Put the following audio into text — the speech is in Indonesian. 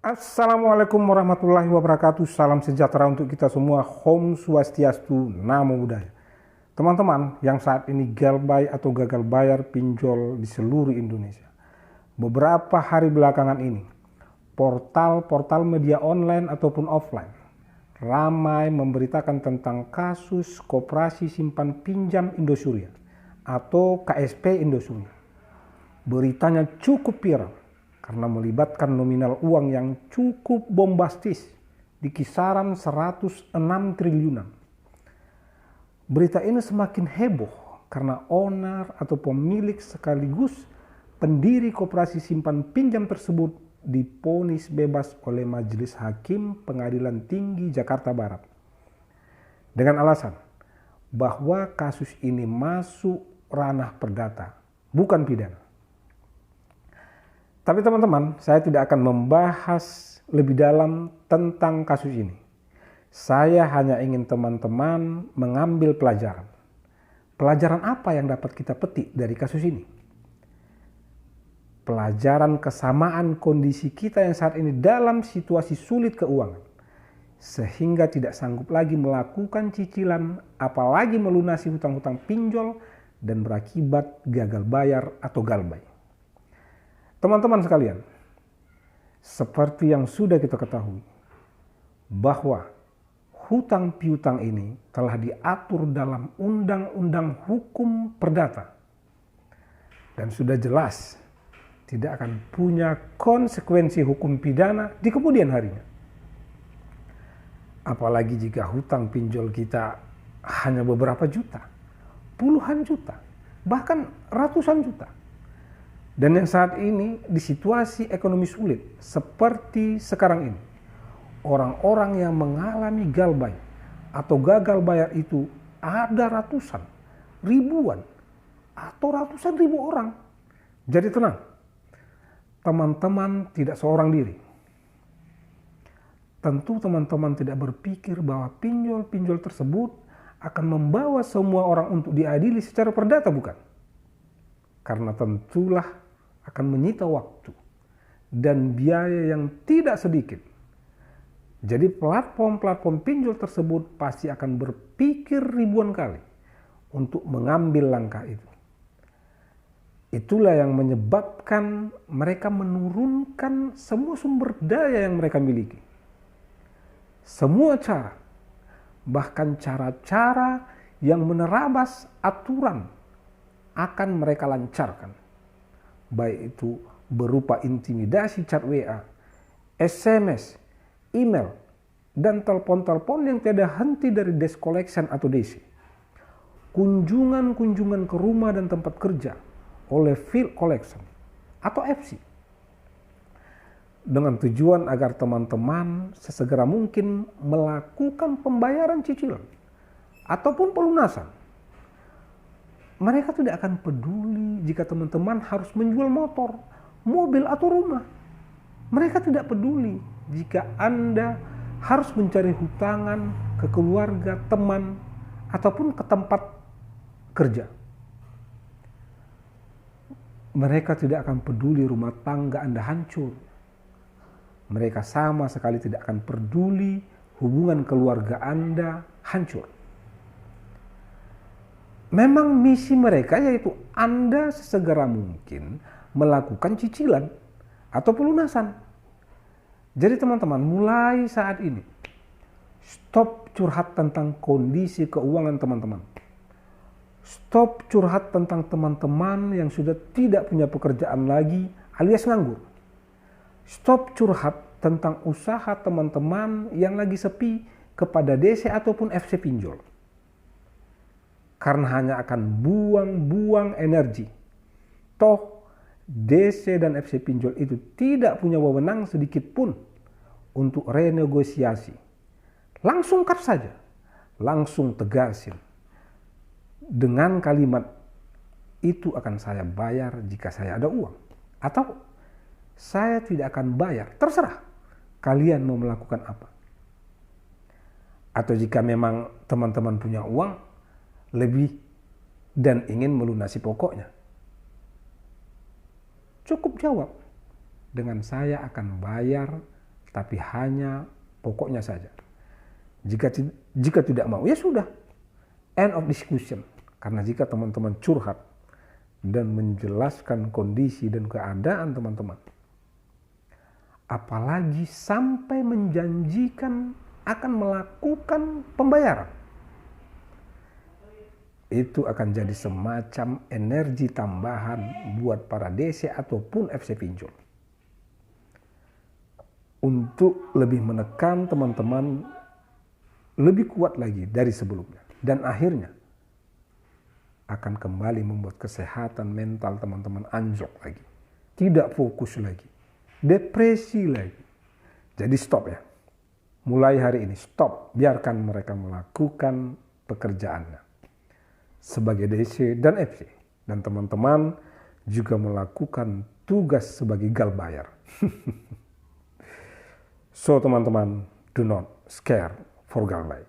Assalamualaikum warahmatullahi wabarakatuh. Salam sejahtera untuk kita semua. Om Swastiastu, Namo Buddhaya. Teman-teman yang saat ini galbay atau gagal bayar pinjol di seluruh Indonesia. Beberapa hari belakangan ini, portal-portal media online ataupun offline ramai memberitakan tentang kasus Koperasi Simpan Pinjam Indosuria atau KSP Indosuria. Beritanya cukup viral karena melibatkan nominal uang yang cukup bombastis di kisaran 106 triliunan. Berita ini semakin heboh karena owner atau pemilik sekaligus pendiri Koperasi Simpan Pinjam tersebut divonis bebas oleh Majelis Hakim Pengadilan Tinggi Jakarta Barat dengan alasan bahwa kasus ini masuk ranah perdata, bukan pidana. Tapi teman-teman, saya tidak akan membahas lebih dalam tentang kasus ini. Saya hanya ingin teman-teman mengambil pelajaran. Pelajaran apa yang dapat kita petik dari kasus ini? Pelajaran kesamaan kondisi kita yang saat ini dalam situasi sulit keuangan, sehingga tidak sanggup lagi melakukan cicilan, apalagi melunasi hutang-hutang pinjol dan berakibat gagal bayar atau galbay. Teman-teman sekalian, seperti yang sudah kita ketahui, bahwa hutang piutang ini telah diatur dalam Undang-Undang Hukum Perdata. Dan sudah jelas tidak akan punya konsekuensi hukum pidana di kemudian harinya. Apalagi jika hutang pinjol kita hanya beberapa juta, puluhan juta, bahkan ratusan juta. Dan yang saat ini di situasi ekonomi sulit seperti sekarang ini, orang-orang yang mengalami galbay atau gagal bayar itu ada ratusan, ribuan, atau ratusan ribu orang. Jadi tenang, teman-teman tidak seorang diri. Tentu teman-teman tidak berpikir bahwa pinjol-pinjol tersebut akan membawa semua orang untuk diadili secara perdata, bukan? Karena tentulah akan menyita waktu dan biaya yang tidak sedikit. Jadi platform-platform pinjol tersebut pasti akan berpikir ribuan kali untuk mengambil langkah itu. Itulah yang menyebabkan mereka menurunkan semua sumber daya yang mereka miliki. Semua cara, bahkan cara-cara yang menerabas aturan akan mereka lancarkan. Baik itu berupa intimidasi chat WA, SMS, email, dan telepon-telepon yang tidak henti dari desk collection atau DC. Kunjungan-kunjungan ke rumah dan tempat kerja oleh field collection atau FC. Dengan tujuan agar teman-teman sesegera mungkin melakukan pembayaran cicilan ataupun pelunasan. Mereka tidak akan peduli jika teman-teman harus menjual motor, mobil, atau rumah. Mereka tidak peduli jika Anda harus mencari hutangan ke keluarga, teman, ataupun ke tempat kerja. Mereka tidak akan peduli rumah tangga Anda hancur. Mereka sama sekali tidak akan peduli hubungan keluarga Anda hancur. Memang misi mereka yaitu Anda sesegera mungkin melakukan cicilan atau pelunasan. Jadi teman-teman, mulai saat ini stop curhat tentang kondisi keuangan teman-teman. Stop curhat tentang teman-teman yang sudah tidak punya pekerjaan lagi alias nganggur. Stop curhat tentang usaha teman-teman yang lagi sepi kepada DC ataupun FC pinjol. Karena hanya akan buang-buang energi. Toh DC dan FC pinjol itu tidak punya wewenang sedikit pun untuk renegosiasi. Langsung cut saja, langsung tegasin. Dengan kalimat, itu akan saya bayar jika saya ada uang. Atau saya tidak akan bayar, terserah kalian mau melakukan apa. Atau jika memang teman-teman punya uang lebih dan ingin melunasi pokoknya, cukup jawab dengan saya akan bayar tapi hanya pokoknya saja. Jika tidak mau, ya sudah, end of discussion. Karena jika teman-teman curhat dan menjelaskan kondisi dan keadaan teman-teman, apalagi sampai menjanjikan akan melakukan pembayaran, itu akan jadi semacam energi tambahan buat para DC ataupun FC Pinjol untuk lebih menekan teman-teman lebih kuat lagi dari sebelumnya, dan akhirnya akan kembali membuat kesehatan mental teman-teman anjlok lagi, tidak fokus lagi, depresi lagi. Jadi stop ya, mulai hari ini stop, biarkan mereka melakukan pekerjaannya sebagai DC dan FC, dan teman-teman juga melakukan tugas sebagai gal bayar. So teman-teman, do not scare for gal bayar.